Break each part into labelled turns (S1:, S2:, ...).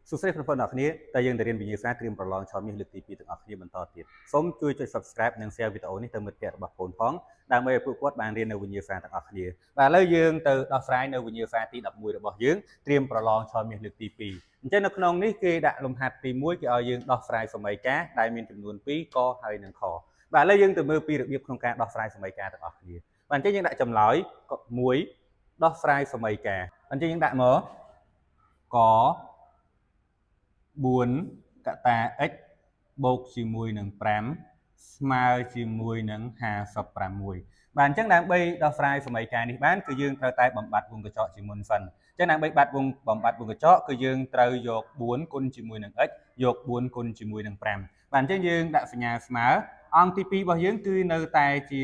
S1: สุดท้ายคนๆนี้แต่ยังได้เรียนวิญญาณเตรียมประลองชอบมีลึกตีปีต่างนี้บรรทอติดส้มช่วยsubscribe និង share វីដេអូនេះទៅមិត្តភ័ក្តិរបស់បងផងដើម្បីឲ្យពួកគាត់បានរៀននៅវិញ្ញាសាទាំងអស់គ្នាបាទឥឡូវយើងទៅដោះស្រាយនៅវិញ្ញាសាទី11របស់យើងត្រៀមប្រឡងឆមាសលើកទី2អញ្ចឹងនៅក្នុងនេះគេដាក់លំហាត់ទី1គេឲ្យយើងដោះស្រាយសម័យកាលដែលមានចំនួន2កហើយនិងខបាទឥឡូវយើងទៅមើលពីរបៀបក្នុងការដោះស្រាយសម័យកាលទាំងអស់គ្នាបាទអញ្ចឹងយើងដាក់ចម្លើយ1ដោះស្រាយសម័យកាលអញ្ចឹងយើងដាក់មកក4កតា x បូកជាមួយនឹង5ស្មើជាមួយនឹង56បាទអញ្ចឹងដើម្បីដោះស្រាយសម័យកាលនេះបានគឺយើងត្រូវតែបំបត្តិវងកញ្ចក់ជាមុនសិនអញ្ចឹងដើម្បីបំបត្តិវងកញ្ចក់គឺយើងត្រូវយក4គុណជាមួយនឹង x យក4គុណជាមួយនឹង5បាទអញ្ចឹងយើងដាក់សញ្ញាស្មើអង្គទី2របស់យើងគឺនៅតែជា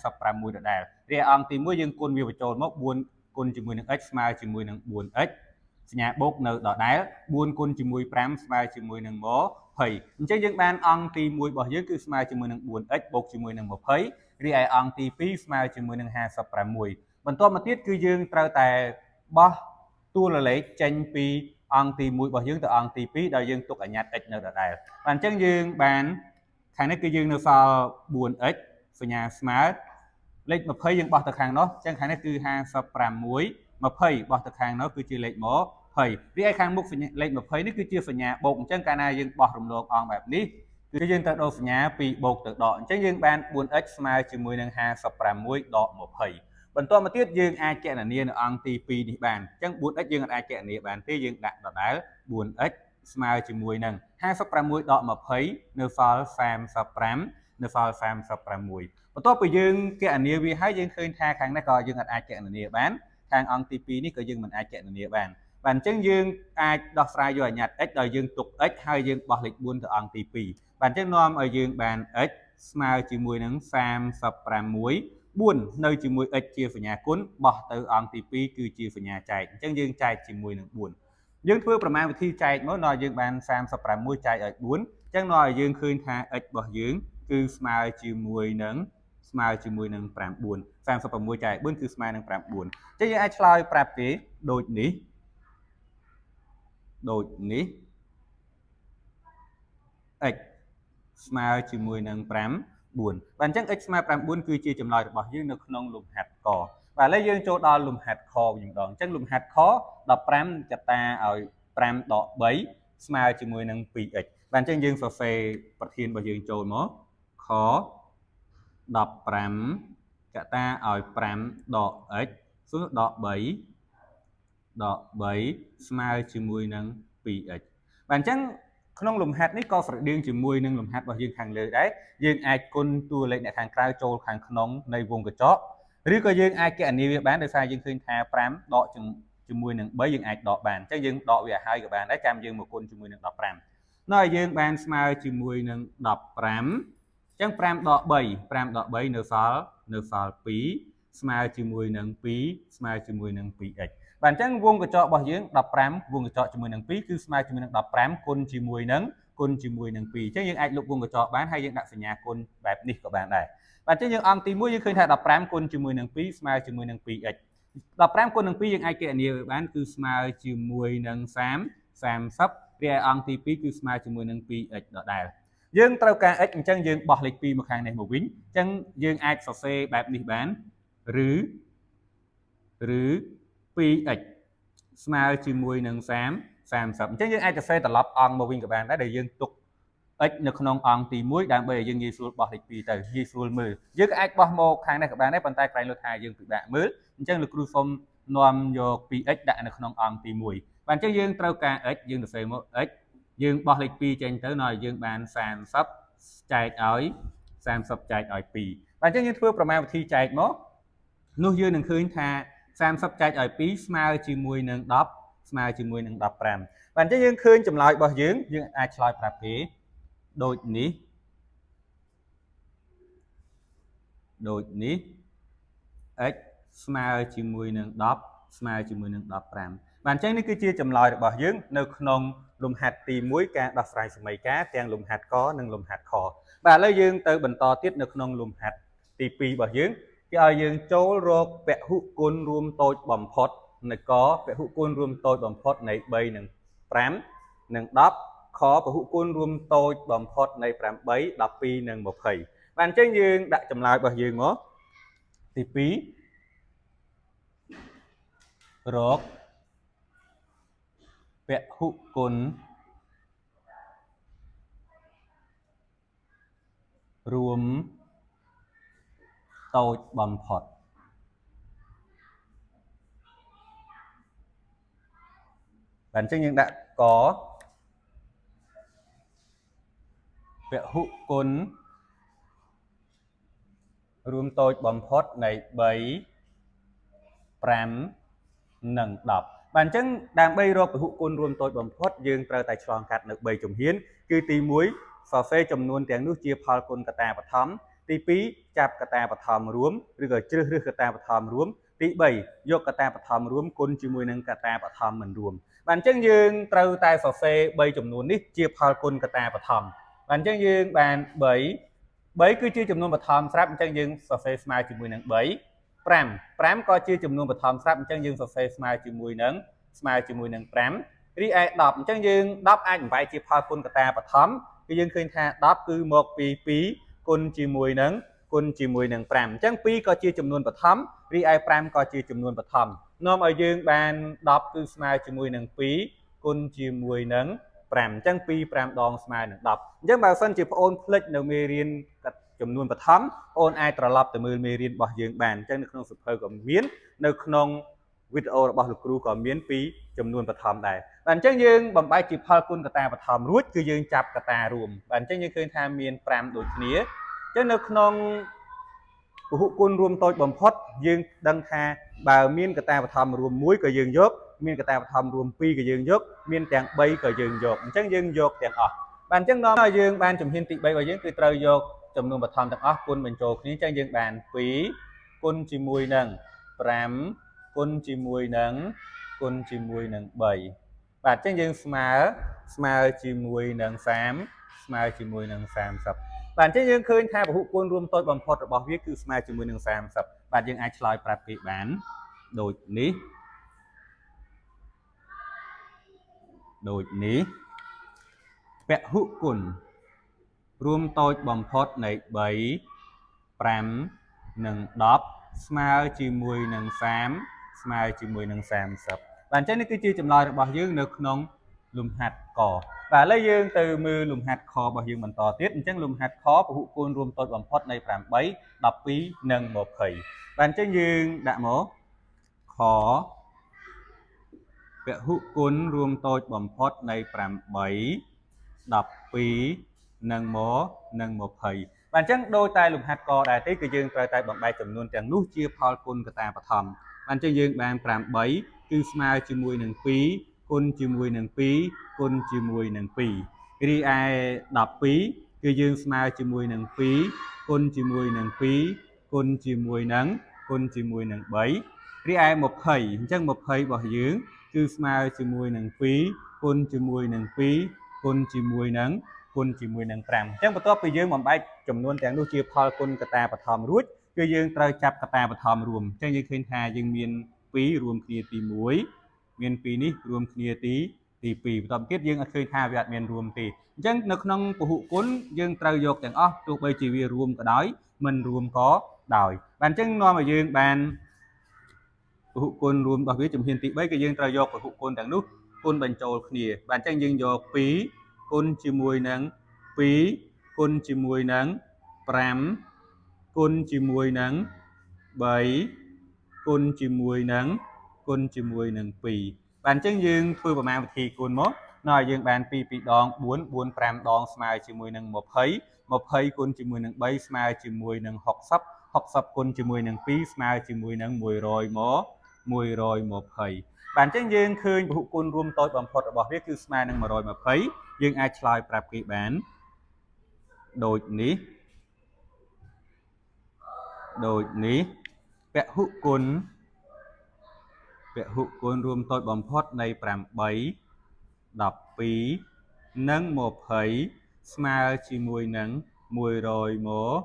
S1: 56ដដែលរីឯអង្គទី1យើងគុណវាបញ្ចូលមក4គុណជាមួយនឹង x ស្មើជាមួយនឹង 4x សញ្ញាបូកនៅដដែល4គុណជាមួយ5ស្មើជាមួយនឹង20អញ្ចឹងយើងបានអង្គទី1របស់យើងគឺស្មើជាមួយនឹង 4x បូកជាមួយនឹង20រីឯអង្គទី2ស្មើជាមួយនឹង56បន្ទាប់មកទៀតគឺយើងត្រូវតែបោះតួលេខចេញពីអង្គទី1របស់យើងទៅអង្គទី2ដោយយើងទុកអញ្ញត្តិ x នៅដដែលបាទអញ្ចឹងយើងបានខាងនេះគឺយើងនៅសល់ 4x សញ្ញាស្មើលេខ20យើងបោះទៅខាងនោះអញ្ចឹងខាងនេះគឺ56 20បោះទៅខាងនោះគឺជាលេខ20រីឯខាងមុខលេខ20នេះគឺជាសញ្ញាបូកអញ្ចឹងកាលណាយើងបោះរំលងអង្គបែបនេះគឺយើងត្រូវដូរសញ្ញាពីបូកទៅដកអញ្ចឹងយើងបាន 4x ស្មើជាមួយនឹង56ដក20បន្ទាប់មកទៀតយើងអាចគណនានៅអង្គទី2នេះបានអញ្ចឹង 4x យើងអាចគណនាបានទេយើងដាក់ដដែល 4x ស្មើជាមួយនឹង56ដក20នៅសល់35នៅសល់36បន្ទាប់ពីយើងគណនាវាហើយយើងឃើញថាខាងនេះក៏យើងអាចគណនាបានខាងអង្គទី2នេះក៏យើងមិនអាចគណនាបានបាទអញ្ចឹងយើងអាចដោះស្រាយយកអញ្ញត្តិ x ដោយយើងទុក x ហើយយើងបោះលេខ4ទៅអង្គទី2បាទអញ្ចឹងនាំឲ្យយើងបាន x ស្មើជាមួយនឹង36 4នៅជាមួយ x ជាសញ្ញាគុណបោះទៅអង្គទី2គឺជាសញ្ញាចែកអញ្ចឹងយើងចែកជាមួយនឹង4យើងធ្វើប្រមាណវិធីចែកមកដល់យើងបាន36ចែកឲ្យ4អញ្ចឹងនាំឲ្យយើងឃើញថា x របស់យើងគឺស្មើជាមួយនឹង9 36ចែក4គឺស្មើនឹង9អញ្ចឹងយើងអាចឆ្លើយប្រាប់ទេដូចនេះx ស្មើជាមួយនឹង5 4បាទអញ្ចឹង x ស្មើ9គឺជាចម្លើយរបស់យើងនៅក្នុងលំហាត់កបាទឥឡូវយើងចូលដល់លំហាត់ខវិញម្ដងអញ្ចឹងលំហាត់ខ15កតាឲ្យ5ដក3ស្មើជាមួយនឹង 2x បាទអញ្ចឹងយើងសរសេរប្រធានរបស់យើងចូលមកខ15កតាឲ្យ5ដក x ដក3ស្មើជាមួយនឹង 2x បាទអញ្ចឹងក្នុងលំហាត់នេះក៏ស្រដៀងជាមួយនឹងលំហាត់របស់យើងខាងលើដែរយើងអាចគុណតួលេខអ្នកខាងក្រៅចូលខាងក្នុងនៃវងកញ្ចក់ឬក៏យើងអាចគណនាវាបានដោយសារយើងឃើញថា5ដកជាមួយនឹង3យើងអាចដកបានអញ្ចឹងយើងដកវាឲ្យក៏បានដែរចាំយើងមកគុណជាមួយនឹង15នៅឲ្យយើងបានស្មើជាមួយនឹង15អញ្ចឹង5ដក3នៅសល់2ស្មើជាមួយនឹង2ស្មើជាមួយនឹង 2x បាទអញ្ចឹងវងកញ្ចក់របស់យើង15វងកញ្ចក់ជាមួយនឹង2គឺស្មើជាមួយនឹង15គុណជាមួយនឹង2អញ្ចឹងយើងអាចលុបវងកញ្ចក់បានហើយយើងដាក់សញ្ញាគុណបែបនេះក៏បានដែរបាទអញ្ចឹងយើងអង្គទី1យើងឃើញថា15គុណជាមួយនឹង2ស្មើជាមួយនឹង 2x 15គុណនឹង2យើងអាចគណនាបានគឺស្មើជាមួយនឹង30រីឯអង្គទី2គឺស្មើជាមួយនឹង 2x ដដែលយើងត្រូវការ x អញ្ចឹងយើងបោះលេខ2មកខាងនេះមកវិញអញ្ចឹងយើងអាចសរសេរបែបនេះបានឬ 2x ស្មើជាមួយនឹង30អញ្ចឹងយើងអាចសរសេរត្រឡប់អង្គមកវិញក៏បានដែរដែលយើងទុក x នៅក្នុងអង្គទី1ដើម្បីឲ្យយើងងាយស្រួលបោះលេខ2ទៅងាយស្រួលមើលយើងក៏អាចបោះមកខាងនេះក៏បានដែរប៉ុន្តែក្រែងលុយថាយើងពិបាកមើលអញ្ចឹងលោកគ្រូសូមនាំយក 2x ដាក់នៅក្នុងអង្គទី1បាទអញ្ចឹងយើងត្រូវការ x យើងសរសេរមក x យើងបោះលេខ2ចេញទៅនៅឲ្យយើងបាន30ចែកឲ្យ2បាទអញ្ចឹងយើងធ្វើប្រមាណវិធីចែកមកនោះយើងនឹងឃើញថា30ចែកឲ្យ2ស្មើជាមួយនឹង10ស្មើជាមួយនឹង15បាទអញ្ចឹងយើងឃើញចម្លើយរបស់យើងអាចឆ្លើយប្រាប់គេដូចនេះx ស្មើជាមួយនឹង10ស្មើជាមួយនឹង15បាទអញ្ចឹងនេះគឺជាចម្លើយរបស់យើងនៅក្នុងលំហាត់ទី1ការដោះស្រាយសម័យកាលទាំងលំហាត់កនិងលំហាត់ខបាទឥឡូវយើងទៅបន្តទៀតនៅក្នុងលំហាត់ទី2របស់យើងគេឲ្យយើងចូលរកពហុគុណរួមតូចបំផុតនៃកពហុគុណរួមតូចបំផុតនៃ3និង5 និង10ខពហុគុណរួមតូចបំផុតនៃ8 12និង20បាទអញ្ចឹងយើងដាក់ចម្លើយរបស់យើងមកទី2រកពហុគុណរួមតូចបំផុតបាទអញ្ចឹងយើងដាក់កពហុគុណរួមតូចបំផុតនៃ3 5និង10បាទអញ្ចឹងដើម្បីរកពហុគុណរួមតូចបំផុតយើងត្រូវតែឆ្លងកាត់នៅ3ជំហានគឺទី1សរសេរចំនួនទាំងនោះជាផលគុណកតាបឋមទី2ចាប់កតាបឋមរួមឬក៏ជ្រើសរើសកតាបឋមរួមទី3យកកតាបឋមរួមគុណជាមួយនឹងកតាបឋមមិនរួមបាទអញ្ចឹងយើងត្រូវតែសរសេរ3ចំនួននេះជាផលគុណកតាបឋមបាទអញ្ចឹងយើងបាន3គឺជាចំនួនបឋមស្រាប់អញ្ចឹងយើងសរសេរស្មើជាមួយនឹង3 5ក៏ជាចំនួនបឋមស្រាប់អញ្ចឹងយើងសរសេរស្មើជាមួយនឹង5រីឯ10អញ្ចឹងយើង10អាចបំបែកជាផលគុណកតាបឋមគឺយើងឃើញថា10គឺមកពី2គុណជាមួយនឹង5អញ្ចឹង2ក៏ជាចំនួនបឋមរីឯ5ក៏ជាចំនួនបឋមនាំឲ្យយើងបាន10គឺស្មើជាមួយនឹង2គុណជាមួយនឹង5អញ្ចឹង2 5ដងស្មើនឹង10អញ្ចឹងបើសិនជាបងអូនភ្លេចនៅមេរៀនចំនួនបឋមបងអូនអាចត្រឡប់ទៅមើលមេរៀនរបស់យើងបានអញ្ចឹងនៅក្នុងសៀវភៅក៏មាននៅក្នុងវីដេអូរបស់លោកគ្រូក៏មានពីចំនួនបឋមដែរបាទអញ្ចឹងយើងបំបែកជាផលគុណកតាបឋមរួចគឺយើងចាប់កតារួមបាទអញ្ចឹងយើងឃើញថាមាន5ដូចគ្នាអញ្ចឹងនៅក្នុងពហុគុណរួមតូចបំផុតយើងដឹងថាបើមានកតាបឋមរួម1ក៏យើងយកមានកតាបឋមរួម2ក៏យើងយកមានទាំង3ក៏យើងយកអញ្ចឹងយើងយកទាំងអស់បាទអញ្ចឹងនាំឲ្យយើងបានជំហានទី3របស់យើងគឺត្រូវយកចំនួនបឋមទាំងអស់គុណបញ្ចូលគ្នាអញ្ចឹងយើងបាន2គុណជាមួយនឹង5គុណជាមួយនឹង3បាទអញ្ចឹងយើងស្មើជាមួយនឹង30ស្មើជាមួយនឹង30បាទអញ្ចឹងយើងឃើញថាពហុគុណរួមតូចបំផុតរបស់វាគឺស្មើជាមួយនឹង30បាទយើងអាចឆ្លើយប្រាប់គេបានដូចនេះពហុគុណរួមតូចបំផុតនៃ3 5និង10ស្មើជាមួយនឹង30ស្មើជាមួយនឹង30បាទអញ្ចឹងនេះគឺជាចម្លើយរបស់យើងនៅក្នុងលំហាត់កបាទឥឡូវយើងទៅមើលលំហាត់ខរបស់យើងបន្តទៀតអញ្ចឹងលំហាត់ខពហុគុណរួមតូចបំផុតនៃ8 12និង20បាទអញ្ចឹងយើងដាក់មកខពហុគុណរួមតូចបំផុតនៃ8 12និង20បាទអញ្ចឹងដូចតែលំហាត់កដែរទេគឺយើងត្រូវតែបំបែកចំនួនទាំងនោះជាផលគុណកតាបឋមបាទអញ្ចឹងយើងបាន8គឺស្មើជាមួយនឹង2គុណជាមួយនឹង2គុណជាមួយនឹង2រីឯ12គឺយើងស្មើជាមួយនឹង2គុណជាមួយនឹង2គុណជាមួយនឹង3រីឯ20អញ្ចឹង20របស់យើងគឺស្មើជាមួយនឹង2គុណជាមួយនឹង2គុណជាមួយនឹង5អញ្ចឹងបន្ទាប់ពីយើងបំបែកចំនួនទាំងនោះជាផលគុណកតាបឋមរួចគឺយើងត្រូវចាប់កតាបឋមរួមអញ្ចឹងយើងឃើញថាយើងមាន2រួមគ្នាទី1មាន2នេះរួមគ្នាទី2បន្តទៀតយើងអត់ឃើញថាវាអត់មានរួមទេអញ្ចឹងនៅក្នុងពហុគុណយើងត្រូវយកទាំងអស់ទោះបីជាវារួមក៏ដោយមិនរួមក៏ដោយបាទអញ្ចឹងនាំឲ្យយើងបានពហុគុណរួមរបស់វាជំហានទី3គឺយើងត្រូវយកពហុគុណទាំងនោះគុណបញ្ចូលគ្នាបាទអញ្ចឹងយើងយក2គុណជាមួយនឹង2គុណជាមួយនឹង5គុណជាមួយនឹង3គុណជាមួយនឹង2បាទអញ្ចឹងយើងធ្វើប្រមាណវិធីគុណមកនៅឲ្យយើងបាន2 ដង4 5ដងស្មើជាមួយនឹង20គុណជាមួយនឹង3ស្មើជាមួយនឹង60គុណជាមួយនឹង2ស្មើជាមួយនឹង100មក120បាទអញ្ចឹងយើងឃើញពហុគុណរួមតូចបំផុតរបស់វាគឺស្មើនឹង120យើងអាចឆ្លើយប្រាប់គេបានដូចនេះពហុគុណរួមតូចបំផុតនៃ8 12និង20ស្មើជាមួយនឹង100មក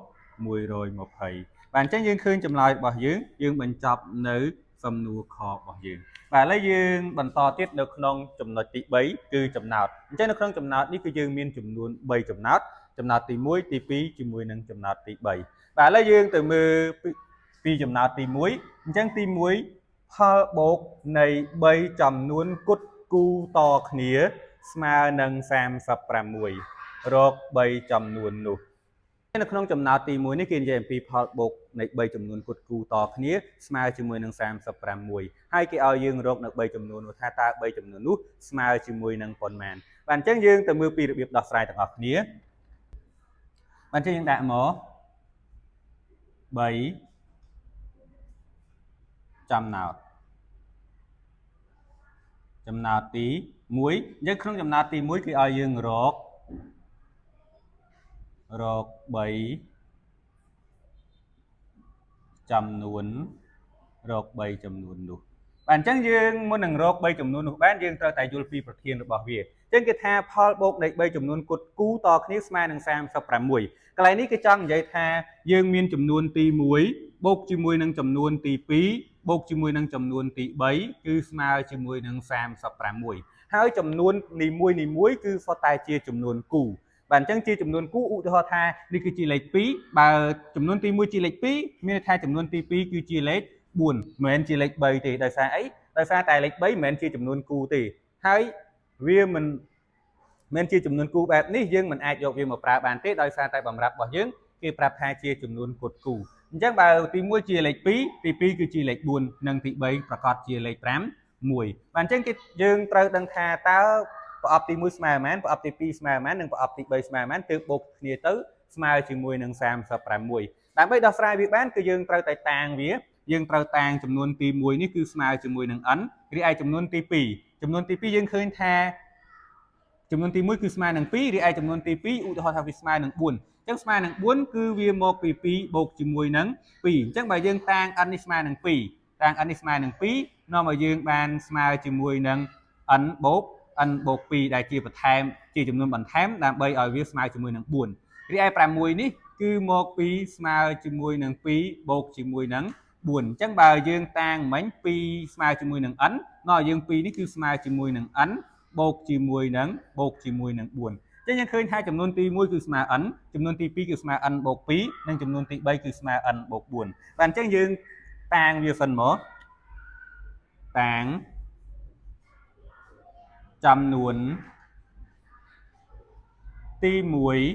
S1: 120បាទអញ្ចឹងយើងឃើញចម្លើយរបស់យើងបញ្ចប់នៅ សំណួរខរបស់យើងបាទឥឡូវយើងបន្តទៀតនៅក្នុងចំណុចទី3គឺចំណោទអញ្ចឹងនៅក្នុងចំណោទនេះគឺយើងមានចំនួន3ចំណោទចំណោទទី1ទី2ជាមួយនឹងចំណោទទី3បាទឥឡូវយើងទៅមើលពីចំណោទទី1អញ្ចឹងទី1ផលបូកនៃ3ចំនួនគុតគូតគ្នាស្មើនឹង36រក3ចំនួននោះនៅក្នុងចំណោទទី1នេះគេនិយាយអំពីផលបូកនៃ3ចំនួនគុតគូតគ្នាស្មើជាមួយនឹង36ហើយគេឲ្យយើងរកនៅ3ចំនួននោះថាតើ3ចំនួននោះស្មើជាមួយនឹងប៉ុន្មានបាទអញ្ចឹងយើងទៅមើលពីរបៀបដោះស្រាយទាំងអស់គ្នាបាទអញ្ចឹងយើងដាក់មក3ចំណោទទី1អញ្ចឹងក្នុងចំណោទទី1គេឲ្យយើងរក3ចំនួននោះបាទអញ្ចឹងយើងមុននឹងរក3ចំនួននោះបានយើងត្រូវតែយល់ពីប្រធានរបស់វាអញ្ចឹងគេថាផលបូកនៃ3ចំនួនគុតគូតគ្នាស្មើនឹង36កន្លែងនេះគេចង់និយាយថាយើងមានចំនួនទី1បូកជាមួយនឹងចំនួនទី2បូកជាមួយនឹងចំនួនទី3គឺស្មើជាមួយនឹង36ហើយចំនួននីមួយគឺសុទ្ធតែជាចំនួនគូបាទអញ្ចឹងជាចំនួនគូឧទាហរណ៍ថានេះគឺជាលេខ2បើចំនួនទី1ជាលេខ2មានន័យថាចំនួនទី2គឺជាលេខ4មិនមែនជាលេខ3ទេដោយសារអីដោយសារតែលេខ3មិនមែនជាចំនួនគូទេហើយវាមិនមែនជាចំនួនគូបែបនេះយើងមិនអាចយកវាមកប្រើបានទេដោយសារតែបម្រាប់របស់យើងគេប្រាប់ថាជាចំនួនគុតគូអញ្ចឹងបើទី1ជាលេខ2ទី2គឺជាលេខ4និងទី3ប្រកាសជាលេខ5 1បាទអញ្ចឹងយើងត្រូវដឹងថាតើប្រអប់ទី1ស្មើប៉ុន្មានប្រអប់ទី2ស្មើប៉ុន្មាននិងប្រអប់ទី3ស្មើប៉ុន្មានទើបបូកគ្នាទៅស្មើជាមួយនឹង36ដើម្បីដោះស្រាយវាបានគឺយើងត្រូវតែតាំងវាយើងត្រូវតាំងចំនួនទី1នេះគឺស្មើជាមួយនឹង n រីឯចំនួនទី2យើងឃើញថាចំនួនទី1គឺស្មើនឹង2រីឯចំនួនទី2ឧទាហរណ៍ថាវាស្មើនឹង4អញ្ចឹងស្មើនឹង4គឺវាមកពី2បូកជាមួយនឹង2អញ្ចឹងបើយើងតាំង n នេះស្មើនឹង2តាំង n នេះស្មើនឹង2នាំឲ្យយើងបានស្មើជាមួយនឹង n បូក 2ដែលជាបន្ថែមជាចំនួនបន្ថែមដើម្បីឲ្យវាស្មើជាមួយនឹង4រីឯ6នេះគឺមកពីស្មើជាមួយនឹង2បូកជាមួយនឹង4អញ្ចឹងបើយើងតាំងមិញ2ស្មើជាមួយនឹង n នាំឲ្យយើង2នេះគឺស្មើជាមួយនឹង n បូកជាមួយនឹង4អញ្ចឹងយើងឃើញថាចំនួនទី1គឺស្មើ n ចំនួនទី2គឺស្មើ n បូក2និងចំនួនទី3គឺស្មើ n បូក4បាទអញ្ចឹងយើងតាំងវាសិនមកតាំងចំនួនទី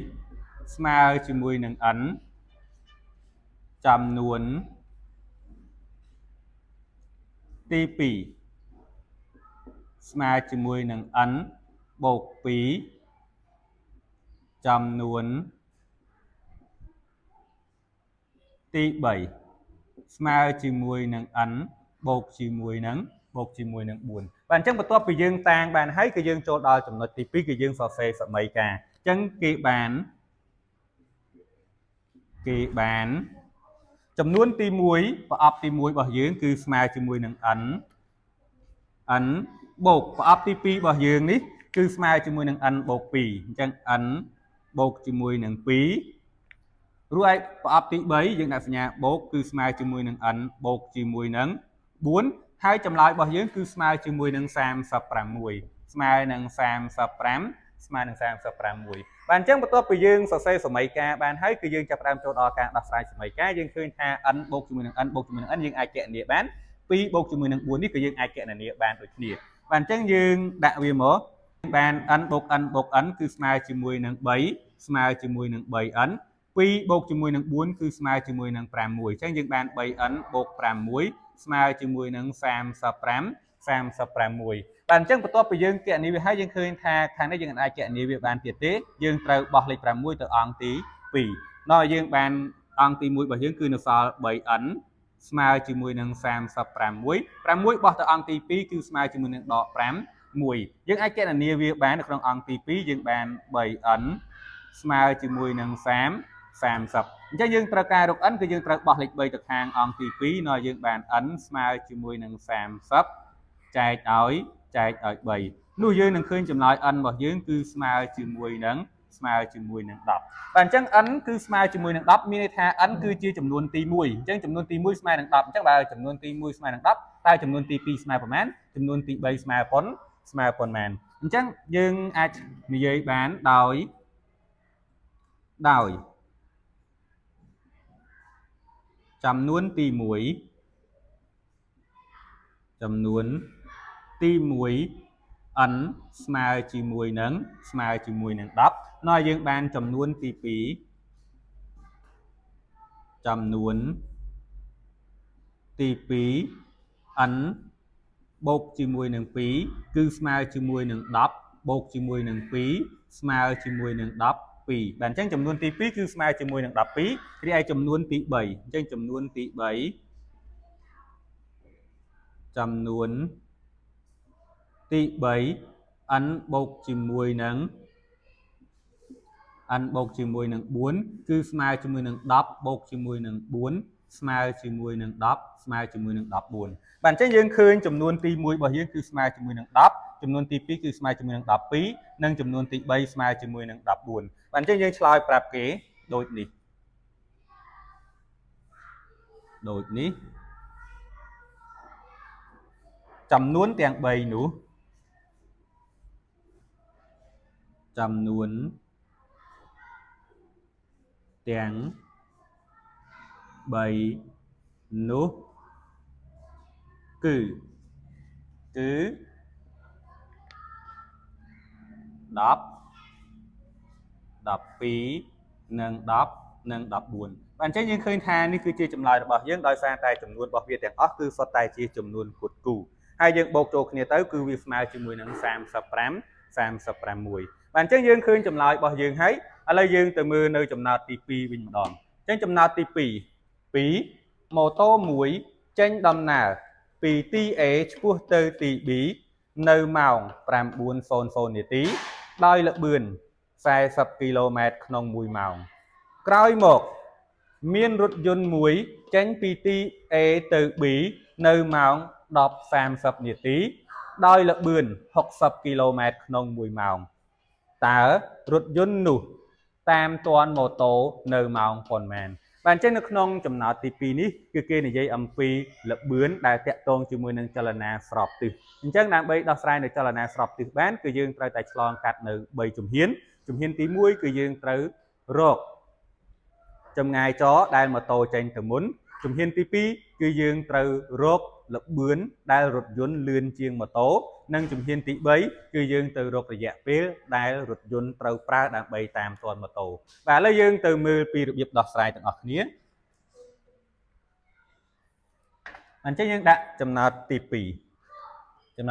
S1: 1ស្មើជាមួយនឹង n ចំនួនទី2ស្មើជាមួយនឹង n បូក2ចំនួនទី3ស្មើជាមួយនឹង n បូកជាមួយនឹង4បាទអញ្ចឹងបន្ទាប់ពីយើងតាំងបានហើយគឺយើងចូលដល់ចំណុចទី2គឺយើងសរសេរសមីការអញ្ចឹងគេបានចំនួនទី1ប្រអប់ទី1របស់យើងគឺស្មើជាមួយនឹង n បូកប្រអប់ទី2របស់យើងនេះគឺស្មើជាមួយនឹង n បូក2អញ្ចឹង n បូកជាមួយនឹង2រួចឯប្រអប់ទី3យើងដាក់សញ្ញាបូកគឺស្មើជាមួយនឹង n បូកជាមួយនឹង4ហើយចម្លើយរបស់យើងគឺស្មើជាមួយនឹង36ស្មើនឹង36បាទអញ្ចឹងបន្ទាប់ពីយើងសរសេរសមីការបានហើយគឺយើងចាប់ផ្ដើមចូលដល់ការដោះស្រាយសមីការយើងឃើញថា n បូកជាមួយនឹង n បូកជាមួយនឹង n យើងអាចគណនាបាន2បូកជាមួយនឹង4នេះគឺយើងអាចគណនាបានដូចគ្នាបាទអញ្ចឹងយើងដាក់វាមកបាន n បូក n បូក n គឺស្មើជាមួយនឹង3ស្មើជាមួយនឹង 3n 2បូកជាមួយនឹង4គឺស្មើជាមួយនឹង6អញ្ចឹងយើងបាន 3n បូក6ស្មើជាមួយនឹង36បាទអញ្ចឹងបន្ទាប់ពីយើងគណនាវាហើយយើងឃើញថាខាងនេះយើងអាចគណនាវាបានទៀតទេយើងត្រូវបោះលេខ6ទៅអង្គទី2ដល់យើងបានអង្គទី1របស់យើងគឺនៅសល់ 3n ស្មើជាមួយនឹង36បោះទៅអង្គទី2គឺស្មើជាមួយនឹងដក5យើងអាចគណនាវាបាននៅក្នុងអង្គទី2យើងបាន 3n ស្មើជាមួយនឹង30អញ្ចឹងយើងត្រូវការរក n គឺយើងត្រូវបោះលេខ3ទៅខាងអង្គទី2ដល់យើងបាន n ស្មើជាមួយនឹង30ចែកឲ្យ3នោះយើងនឹងឃើញចម្លើយ n របស់យើងគឺស្មើជាមួយនឹង ស្មើជាមួយនឹង10បាទអញ្ចឹង n គឺស្មើជាមួយនឹង10មានន័យថា n គឺជាចំនួនទី1អញ្ចឹងចំនួនទី1ស្មើនឹង10អញ្ចឹងបើចំនួនទី1ស្មើនឹង10តើចំនួនទី2ស្មើប៉ុន្មានចំនួនទី3ស្មើប៉ុន្មានអញ្ចឹងយើងអាចនិយាយបានដោយចំនួនទី1n ស្មើជាមួយនឹង10នោះយើងបានចំនួនទី2n បូកជាមួយនឹង2គឺស្មើជាមួយនឹង10បូកជាមួយនឹង2ស្មើជាមួយនឹង12បាទអញ្ចឹងចំនួនទី2គឺស្មើជាមួយនឹង12រីឯចំនួនទី3អញ្ចឹងចំនួនទី3n បូកជាមួយនឹង4គឺស្មើជាមួយនឹង10បូកជាមួយនឹង4ស្មើជាមួយនឹង10ស្មើជាមួយនឹង14បាទអញ្ចឹងយើងឃើញចំនួនទី1របស់យើងគឺស្មើជាមួយនឹង10ចំនួនទី2គឺស្មើជាមួយនឹង12និងចំនួនទី3ស្មើជាមួយនឹង14បាទអញ្ចឹងយើងឆ្លើយប្រាប់គេដូចនេះចំនួនទាំង3នោះគឺ10 12និង10និង14បាទអញ្ចឹងយើងឃើញថានេះគឺជាចម្លើយរបស់យើងដោយសារតែចំនួនរបស់វាទាំងអស់គឺសុទ្ធតែជាចំនួនគត់គូហើយយើងបូកចូលគ្នាទៅគឺវាស្មើជាមួយនឹង36បាទអញ្ចឹងយើងឃើញចម្លើយរបស់យើងហើយឥឡូវយើងទៅមើលនៅចំណោទទី2វិញម្ដងអញ្ចឹងចំណោទទី2ម៉ូតូ1ចេញដំណើរពីទី A ឆ្ពោះទៅទី B នៅម៉ោង 9:00 នាទីដោយល្បឿន40 គីឡូម៉ែត្រក្នុង1ម៉ោងក្រោយមកមានរថយន្តមួយចេញពីទី A ទៅ B នៅម៉ោង 10:30 នាទីដោយល្បឿន60 គីឡូម៉ែត្រក្នុង1ម៉ោងតើរថយន្តនោះតាមទាន់ម៉ូតូនៅម៉ោងប៉ុន្មានបាទអញ្ចឹងនៅក្នុងចំណោទទី2នេះគឺគេនិយាយអំពីល្បឿនដែលតាក់ទងជាមួយនឹងចលនាស្របទិសអញ្ចឹងដើម្បីដោះស្រាយនៅចលនាស្របទិសបានគឺយើងត្រូវតែឆ្លងកាត់នៅ3ជំហានទី1គឺយើងត្រូវរកចម្ងាយចរដែលម៉ូតូចេញទៅមុនជំហានទី2គឺយើងត្រូវរកល្បឿនដែលរថយន្តលឿនជាងម៉ូតូនិងជំហានទី3គឺយើងទៅរករយៈពេលដែលរថយន្តត្រូវប្រើដើម្បីតាមទាន់ម៉ូតូបាទឥឡូវយើងទៅមើលពីរបៀបដោះស្រាយទាំងអស់គ្នាអញ្ចឹងយើងដាក់ចំណោទទី2រ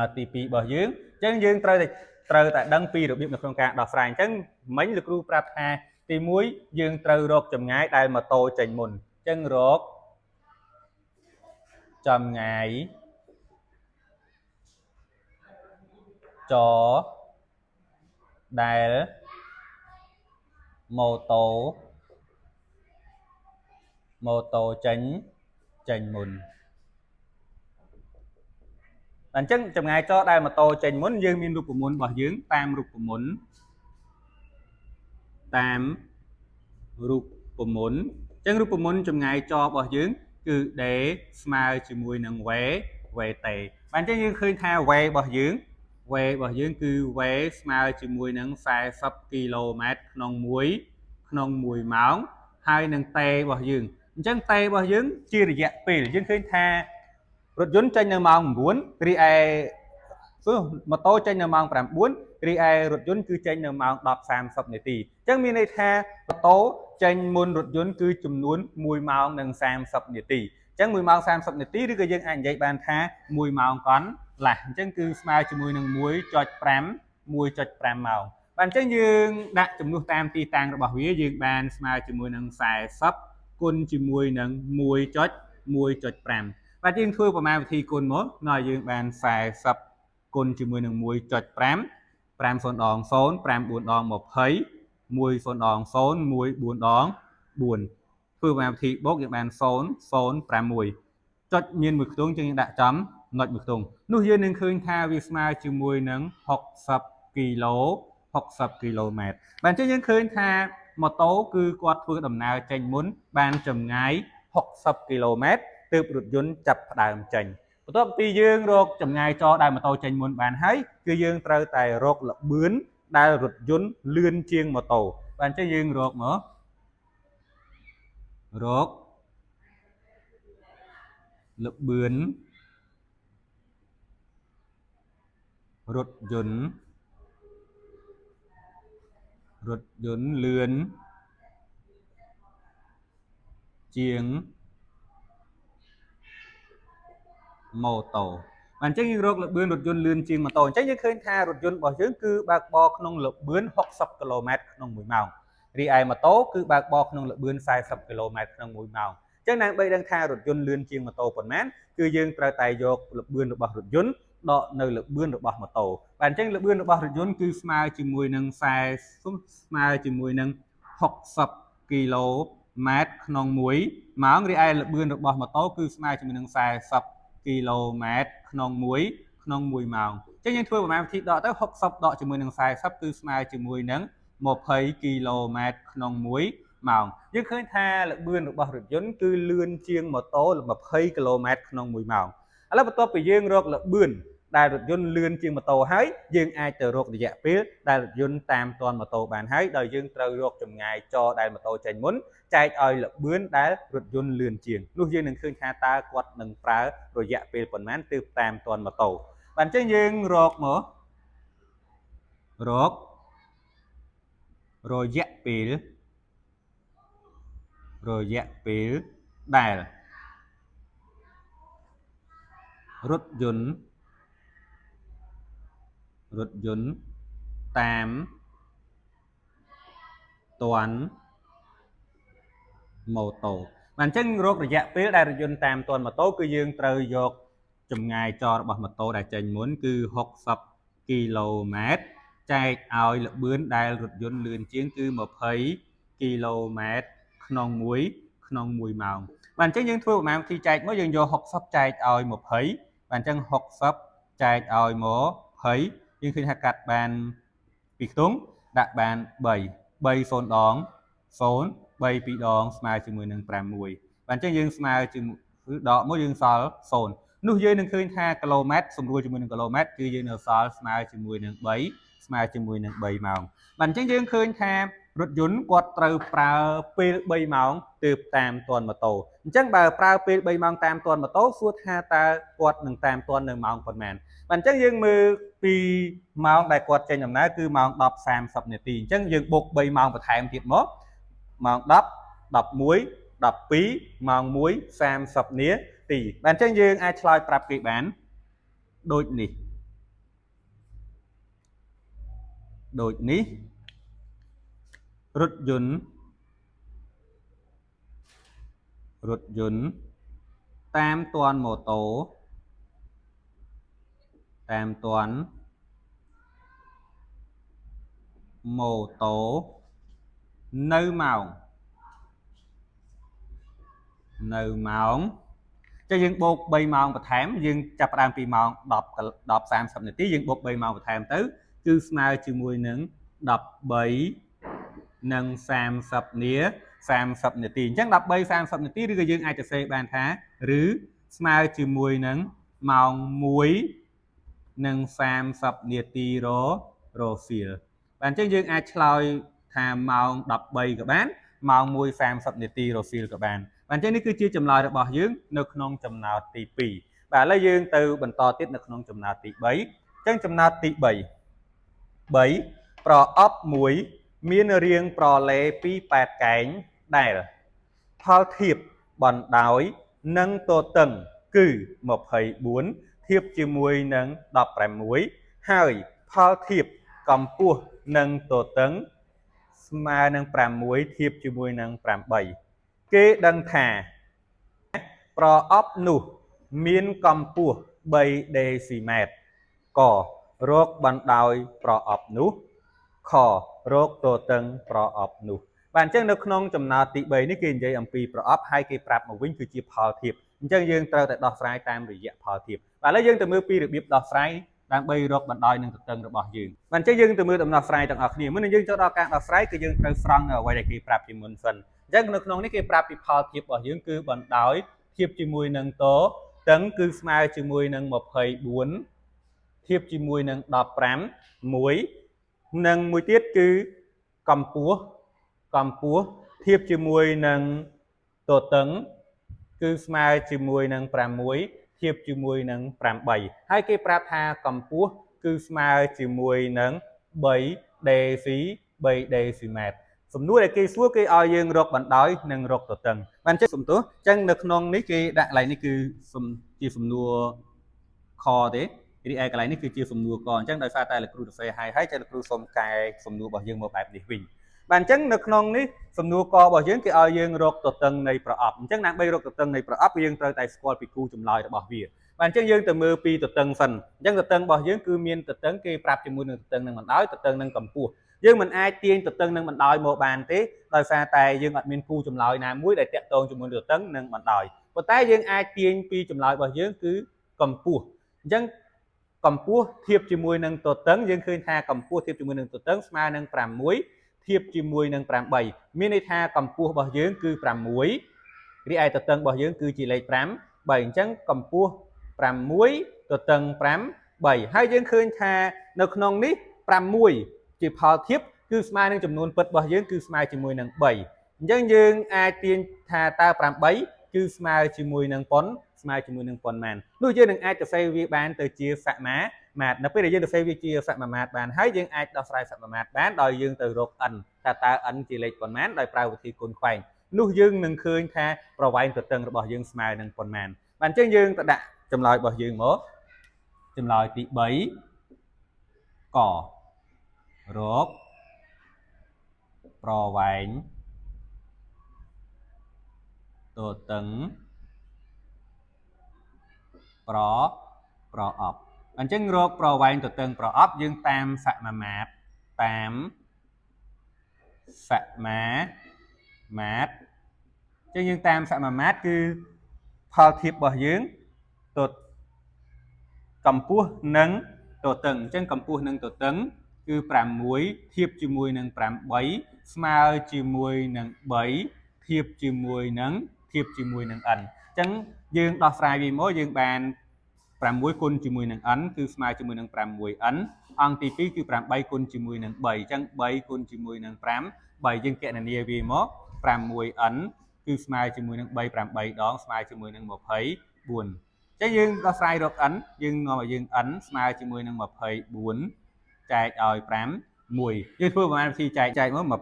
S1: បស់យើងអញ្ចឹងយើងត្រូវតែដឹងពីរបៀបនៅក្នុងការដោះស្រាយអញ្ចឹងមិញលោកគ្រូប្រាប់ថាទី1យើងត្រូវរកចម្ងាយដែលម៉ូតូចេញមុនអញ្ចឹងរកចម្ងាយចរដែលម៉ូតូចេញមុនអញ្ចឹងចម្ងាយចរដែលម៉ូតូចេញមុនយើងមានរូបមន្តរបស់យើងតាមរូបមន្តអញ្ចឹងរូបមន្តចម្ងាយចររបស់យើងគឺ D ស្មើជាមួយនឹង V T បាទអញ្ចឹងយើងឃើញថា V របស់យើងគឺ V ស្មើជាមួយនឹង40 គីឡូម៉ែត្រក្នុង1ម៉ោងហើយនឹង T របស់យើងអញ្ចឹង T របស់យើងជារយៈពេលយើងឃើញថារថយន្តចេញនៅម៉ោង9រីឯម៉ូតូចេញនៅម៉ោង9រីឯរថយន្តគឺចេញនៅម៉ោង 10:30 នាទីអញ្ចឹងមានន័យថាម៉ូតូចេញមុនរថយន្តគឺចំនួន1ម៉ោងនិង30នាទីអញ្ចឹង1ម៉ោង30នាទីឬក៏យើងអាចនិយាយបានថា1ម៉ោងកន្លះអញ្ចឹងគឺស្មើជាមួយនឹង 1.5 ម៉ោងបាទអញ្ចឹងយើងដាក់ចំនួនតាមទីតាំងរបស់វាយើងបានស្មើជាមួយនឹង40គុណជាមួយនឹង 1.5 បាទយើងធ្វើប្រមាណវិធីគុណមកដល់យើងបាន40គុណជាមួយនឹង 1.5 5 0 ដង 0 5 4 ដង 20 1 0 ដង 0 1 4 ដង 4ធ្វើប្រមាណវិធីបូកយើងបាន0 0 6ចុចមានមួយខ្ទង់យើងដាក់ចំចំណុចមួយខ្ទង់នោះយើងនឹងឃើញថាវាស្មើជាមួយនឹង60 គីឡូ 60 គីឡូម៉ែត្របានចឹងយើងឃើញថាម៉ូតូគឺគាត់ធ្វើដំណើរចេញមុនបានចម្ងាយ60គីឡូម៉ែត្រទើបរថយន្តចាប់ផ្ដើមចេញបន្ទាប់ពីយើងរកចម្ងាយចដែលម៉ូតូចេញមុនបានហើយគឺយើងត្រូវតែរកល្បឿនដែលរថយន្តលឿនជាងម៉ូតូបានចឹងយើងរកមករកល្បឿនរថយន្តលឿនជាងម៉ូតូបានអញ្ចឹងយើងរកល្បឿនរថយន្តលឿនជាងម៉ូតូអញ្ចឹងយើងឃើញថារថយន្តរបស់យើងគឺបើកបរក្នុងល្បឿន60គីឡូម៉ែត្រក្នុង1ម៉ោងរីឯម៉ូតូគឺបើកបរក្នុងល្បឿន40គីឡូម៉ែត្រក្នុង1ម៉ោងអញ្ចឹងដើម្បីដឹងថារថយន្តលឿនជាងម៉ូតូប៉ុន្មានគឺយើងត្រូវតែយកល្បឿនរបស់រថយន្តដកនៅល្បឿនរបស់ម៉ូតូបាទអញ្ចឹងល្បឿនរបស់រថយន្តគឺស្មើជាមួយនឹង60គីឡូម៉ែត្រក្នុង1ម៉ោងរីឯល្បឿនរបស់ម៉ូតូគឺស្មើជាមួយនឹង40គីឡូម៉ែត្រក្នុង1ម៉ោងអញ្ចឹងយើងធ្វើប្រមាណវិធីដកទៅ60ដកជាមួយនឹង40គឺស្មើជាមួយនឹង20គីឡូម៉ែត្រក្នុង1ម៉ោងយើងឃើញថាល្បឿនរបស់រថយន្តគឺលឿនជាងម៉ូតូ20គីឡូម៉ែត្រក្នុង1ម៉ោងឥឡូវបន្ទាប់ពីយើងរកល្បឿនដែលរថយន្តលឿនជាងម៉ូតូហើយយើងអាចទៅរករយៈពេលដែលរថយន្តតាមទាន់ម៉ូតូបានហើយដោយយើងត្រូវរកចម្ងាយចដែលម៉ូតូចេញមុនចែកឲ្យល្បឿនដែលរថយន្តលឿនជាងនោះយើងនឹងឃើញថាតើគាត់នឹងប្រើរយៈពេលប៉ុន្មានទើបតាមទាន់ម៉ូតូបាទអញ្ចឹងយើងរកមករយៈពេលដែលរថយន្តតាមទាន់ម៉ូតូបាទអញ្ចឹងរករយៈពេលដែលរថយន្តតាមទាន់ម៉ូតូគឺយើងត្រូវយកចម្ងាយចររបស់ម៉ូតូដែលចេញមុនគឺ60គីឡូម៉ែត្រចែកឲ្យល្បឿនដែលរថយន្តលឿនជាងគឺ20គីឡូម៉ែត្រក្នុង1ម៉ោងបាទអញ្ចឹងយើងធ្វើប្រមាណវិធីចែកមកយើងយក60ចែកឲ្យ20បាទអញ្ចឹង60ចែកឲ្យ20យើងឃើញថាកាត់បាន2ខ្ទង់ដាក់បាន3 0ដង0 3 2ដងស្មើជាមួយនឹង6បាទអញ្ចឹងយើងស្មើជាមួយដកមកយើងសល់0នោះយើងនឹងឃើញថាគីឡូម៉ែត្រសម្រួលជាមួយនឹងគីឡូម៉ែត្រគឺយើងនៅសល់ស្មើជាមួយនឹង3ស្មើជាមួយនឹង3ម៉ោងបាទអញ្ចឹងយើងឃើញថារថយន្តគាត់ត្រូវប្រើពេល3ម៉ោងទើបតាមទាន់ម៉ូតូអញ្ចឹងបើប្រើពេល3ម៉ោងតាមទាន់ម៉ូតូសួរថាតើគាត់នឹងតាមទាន់នៅម៉ោងប៉ុន្មានបាទអញ្ចឹងយើងមើលពីម៉ោងដែលគាត់ចេញដំណើរគឺម៉ោង10:30នាទីអញ្ចឹងយើងបូក3ម៉ោងបន្ថែមទៀតមកម៉ោង10 11 12ម៉ោង1 30នាទីបាទអញ្ចឹងយើងអាចឆ្លើយប្រាប់គេបានដូចនេះរថយន្តតាមទាន់ម៉ូតូនៅម៉ោងចឹងយើងបូក3ម៉ោងបន្ថែមយើងចាប់ផ្ដើមពីម៉ោង10:30នាទីយើងបូក3ម៉ោងបន្ថែមទៅគឺស្មើជាមួយនឹង13និង30នាទីអញ្ចឹង13:30នាទីឬក៏យើងអាចទៅសេបានថាឬស្មើជាមួយនឹងម៉ោង1និង30នាទីរសៀលបាទអញ្ចឹងយើងអាចឆ្លើយថាម៉ោង13ក៏បានម៉ោង1:30នាទីរសៀលក៏បានបាទអញ្ចឹងនេះគឺជាចម្លើយរបស់យើងនៅក្នុងចំណោទទី2បាទឥឡូវយើងទៅបន្តទៀតនៅក្នុងចំណោទទី3អញ្ចឹងចំណោទទី3ប្រអប់មួយមានរាងប្រឡេពី8កែងដែលផលធៀបបណ្ដោយនិងទទឹងគឺ24ធៀបជាមួយនឹង16ហើយផលធៀបកម្ពស់និងទទឹងស្មើនឹង6ធៀបជាមួយនឹង8គេដឹងថាប្រអប់នោះមានកម្ពស់3ដេស៊ីម៉ែត្រករកបណ្ដោយប្រអប់នោះខរកទទឹងប្រអប់នោះបាទអញ្ចឹងនៅក្នុងចំណោទទី3នេះគេនិយាយអំពីប្រអប់ហើយគេប្រាប់មកវិញគឺជាផលធៀបអញ្ចឹងយើងត្រូវតែដោះស្រាយតាមរយៈផលធៀបបាទឥឡូវយើងទៅមើលពីរបៀបដោះស្រាយ ដើម្បីរកបណ្ដោយនឹងទទឹងរបស់យើងបានអញ្ចឹងយើងទៅមើលដំណោះស្រាយទាំងអស់គ្នាមុននឹងយើងចូលដល់ការដោះស្រាយគឺយើងត្រូវស្រង់នៅអ្វីដែលគេប្រាប់ជាមុនសិនអញ្ចឹងនៅក្នុងនេះគេប្រាប់ពីផលធៀបរបស់យើងគឺបណ្ដោយធៀបជាមួយនឹងតតឹងគឺស្មើជាមួយនឹង24ធៀបជាមួយនឹង15 1និងមួយទៀតគឺកម្ពស់ធៀបជាមួយនឹងតតឹងគឺស្មើជាមួយនឹង6ធៀបជាមួយនឹង8ហើយគេប្រាប់ថាកម្ពស់គឺស្មើជាមួយនឹង3ដេស៊ី3ដេស៊ីម៉ែត្រសំណួរដែលគេសួរគេឲ្យយើងរកបណ្ដោយនិងរកតតឹងបានចេះសំទោសអញ្ចឹងនៅក្នុងនេះគេដាក់កន្លែងនេះគឺជាសំណួរខទេរីឯកន្លែងនេះគឺជាសំណួរកអញ្ចឹងដោយសារតែលោកគ្រូទៅសេហើយចេះលោកគ្រូសូមកែសំណួររបស់យើងមកបែបនេះវិញបាទអញ្ចឹងនៅក្នុងនេះសំណួរករបស់យើងគេឲ្យយើងរកទទឹងនៃប្រអប់អញ្ចឹងដើម្បីរកទទឹងនៃប្រអប់យើងត្រូវតែស្គាល់ពីគូចម្លើយរបស់វាបាទអញ្ចឹងយើងទៅមើលពីទទឹងសិនអញ្ចឹងទទឹងរបស់យើងគឺមានទទឹងគេប្រាប់ជាមួយនឹងទទឹងនឹងបណ្ដោយទទឹងនឹងកម្ពស់យើងមិនអាចទាញទទឹងនឹងបណ្ដោយមកបានទេដោយសារតែយើងអត់មានគូចម្លើយណាមួយដែលតាក់ទងជាមួយនឹងទទឹងនឹងបណ្ដោយប៉ុន្តែយើងអាចទាញពីចម្លើយរបស់យើងគឺកម្ពស់អញ្ចឹងកម្ពស់ធៀបជាមួយនឹងទទឹងយើងឃើញថាកម្ពស់ធៀបជាមួយនឹងទទឹងស្មើនឹង6ធៀបជាមួយនឹង8មានន័យថាកម្ពស់របស់យើងគឺ6រីឯទទឹងរបស់យើងគឺជាលេខ5អញ្ចឹងកម្ពស់6ទទឹង5ហើយយើងឃើញថានៅក្នុងនេះ6ជាផលធៀបគឺស្មើនឹងចំនួនពិតរបស់យើងគឺស្មើជាមួយនឹង3អញ្ចឹងយើងអាចទាញថាតើ8គឺស្មើជាមួយនឹងប៉ុនស្មើជាមួយនឹងប៉ុន្មាននោះយើងនឹងអាចទៅសេវាបានទៅជាសមាមាត្រនៅពេលដែលយើងទៅសេវាជាសមាមាត្របានហើយយើងអាចដោះស្រាយសមាមាត្របានដោយយើងទៅរក n តើ n ជាលេខប៉ុន្មានដោយប្រើវិធីគុណខ្វែងនោះយើងនឹងឃើញថាប្រវែងទទឹងរបស់យើងស្មើនឹងប៉ុន្មានបាទអញ្ចឹងយើងទៅដាក់ចម្លើយរបស់យើងមកចម្លើយទី3ករកប្រវែងទទឹងប្រអប់អញ្ចឹងរកប្រវែងទទឹងប្រអប់យើងតាមសមាមាត្រអញ្ចឹងយើងតាមសមាមាត្រគឺផលធៀបរបស់យើងទកម្ពស់និងទទឹងអញ្ចឹងកម្ពស់និងទទឹងគឺ6ធៀបជាមួយនឹង8ស្មើជាមួយនឹង3ធៀបជាមួយនឹង n អញ្ចឹងយើងដោះស្រាយវាមកយើងបាន6គុណជាមួយនឹង n គឺស្មើជាមួយនឹង 6n អង្គទី2គឺ8គុណជាមួយនឹង3អញ្ចឹង3គុណជាមួយនឹង5យើងគណនាវាមក 6n គឺស្មើជាមួយនឹង3 8ដងស្មើជាមួយនឹង24អញ្ចឹងយើងដោះស្រាយរក n យើងនាំឲ្យយើង n ស្មើជាមួយនឹង24ចែកឲ្យ5 1យើងធ្វើប្រមាណវិធីចែកមក24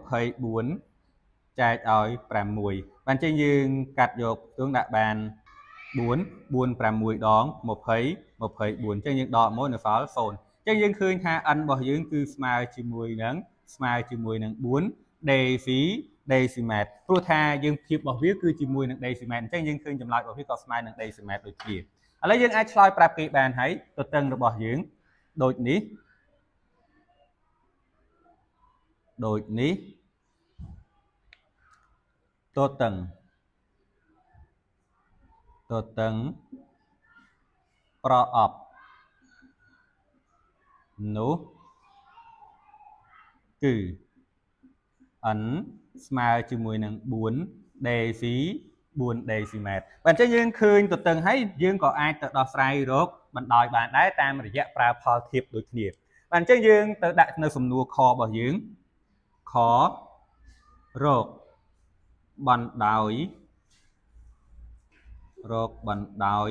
S1: ចែកឲ្យ6បាទអញ្ចឹងយើងកាត់យកទងដាក់បាន4 6ដង20 24អញ្ចឹងយើងដកមកនៅសល់0អញ្ចឹងយើងឃើញថា n របស់យើងគឺស្មើជាមួយនឹង4ដេស៊ីម៉ែត្រព្រោះថាយើងធៀបរបស់វាគឺជាមួយនឹងដេស៊ីម៉ែត្រអញ្ចឹងយើងឃើញចម្លើយរបស់វាក៏ស្មើនឹងដេស៊ីម៉ែត្រដូចគ្នាឥឡូវយើងអាចឆ្លើយប្រាប់គេបានហើយទទឹងរបស់យើងដូចនេះទទឹងប្រអប់នោះគឺ n ស្មើជាមួយនឹង4ដេស៊ីម៉ែត្របាទអញ្ចឹងយើងឃើញទទឹងហើយយើងក៏អាចទៅដោះស្រាយរកបណ្ដោយបានដែរតាមរយៈប្រើផលធៀបដូចគ្នាបាទអញ្ចឹងយើងទៅដាក់នៅសំណួរខរបស់យើងខរកបណ្ដោយ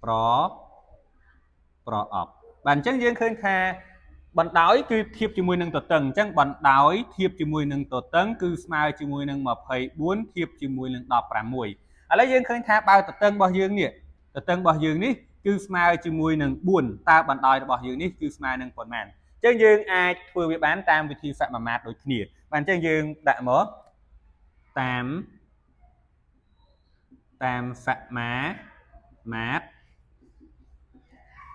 S1: ប្រអប់បាទអញ្ចឹងយើងឃើញថាបណ្ដោយគឺធៀបជាមួយនឹងទទឹងអញ្ចឹងបណ្ដោយធៀបជាមួយនឹងទទឹងគឺស្មើជាមួយនឹង24ធៀបជាមួយនឹង16ឥឡូវយើងឃើញថាបើទទឹងរបស់យើងនេះគឺស្មើជាមួយនឹង4តើបណ្ដោយរបស់យើងនេះគឺស្មើនឹងប៉ុន្មានអញ្ចឹងយើងអាចធ្វើវាបានតាមវិធីសមាមាត្រដូចគ្នាបាទអញ្ចឹងយើងដាក់មកតាមសមាមាត្រ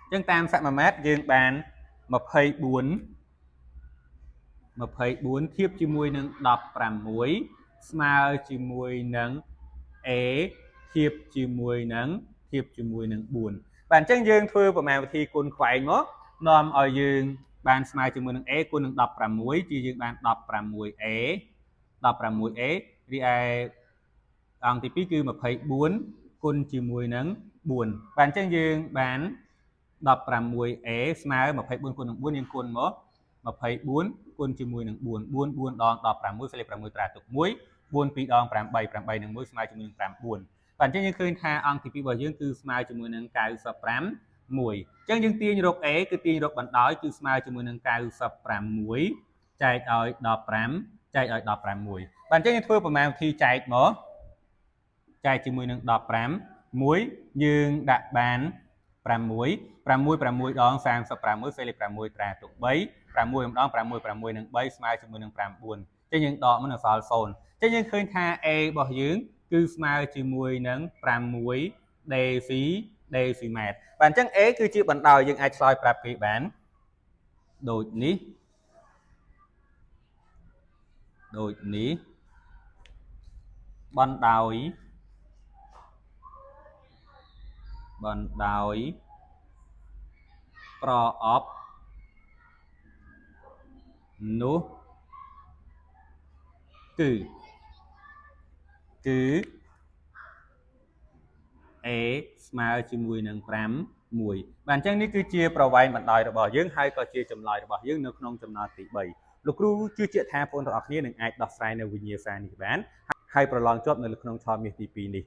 S1: អញ្ចឹងតាមសមាមាត្រយើងបាន24ធៀបជាមួយនឹង16ស្មើជាមួយនឹង a ធៀបជាមួយនឹង4បាទអញ្ចឹងយើងធ្វើប្រមាណវិធីគុណខ្វែងមក នាំឲ្យយើងបានស្មើជាមួយនឹង a គុណនឹង16ជាយើងបាន 16a 16a រីឯអង្គទី2គឺ24គុណជាមួយនឹង4បាទអញ្ចឹងយើងបាន 16a ស្មើ24គុណនឹង4យើងគុណមក24គុណជាមួយនឹង4 4 4ដង16លេខ6ត្រាទុក1 4 2ដង8 8នឹង1ស្មើជាមួយនឹង5 4បាទអញ្ចឹងយើងឃើញថាអង្គទី2របស់យើងគឺស្មើជាមួយនឹង95 1អញ្ចឹងយើងទាញរក a គឺទាញរកបណ្ដោយគឺស្មើជាមួយនឹង96ចែកឲ្យ15ចែកឲ្យ16បាទអញ្ចឹងយើងធ្វើប្រមាណវិធីចែកមកចែកជាមួយនឹង15 1យើងដាក់បាន6 6 6ដង36សេលេខ6ត្រាទុក3 6ម្ដង6 6នឹង3ស្មើជាមួយនឹង5 4អញ្ចឹងយើងដកមកនៅសល់0អញ្ចឹងយើងឃើញថា a របស់យើងគឺស្មើជាមួយនឹង6 decimet បាទអញ្ចឹង a គឺជាបណ្ដោយយើងអាចឆ្លើយប្រាប់គេបានដូចនេះបណ្ដោយប្រអប់នោះគឺ a ស្មើជាមួយនឹង5 1បាទអញ្ចឹងនេះគឺជាប្រវែងបណ្ដោយរបស់យើងហើយក៏ជាចម្លើយរបស់យើងនៅក្នុងចំណោទទី3លោកគ្រូជឿជាក់ថាបងប្អូនទាំងអស់គ្នានឹងអាចដោះស្រាយនៅវិញ្ញាសានេះបានហើយប្រឡងជាប់នៅក្នុងឆមាសទី2នេះ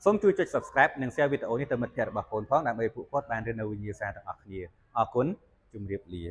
S1: សូមជួយចុច Subscribe និង Share វីដេអូនេះទៅមិត្តភ័ក្តិរបស់បងប្អូនផងដើម្បីពួកគាត់បានរៀននៅវិញ្ញាសាទាំងអស់គ្នាអរគុណជម្រាបលា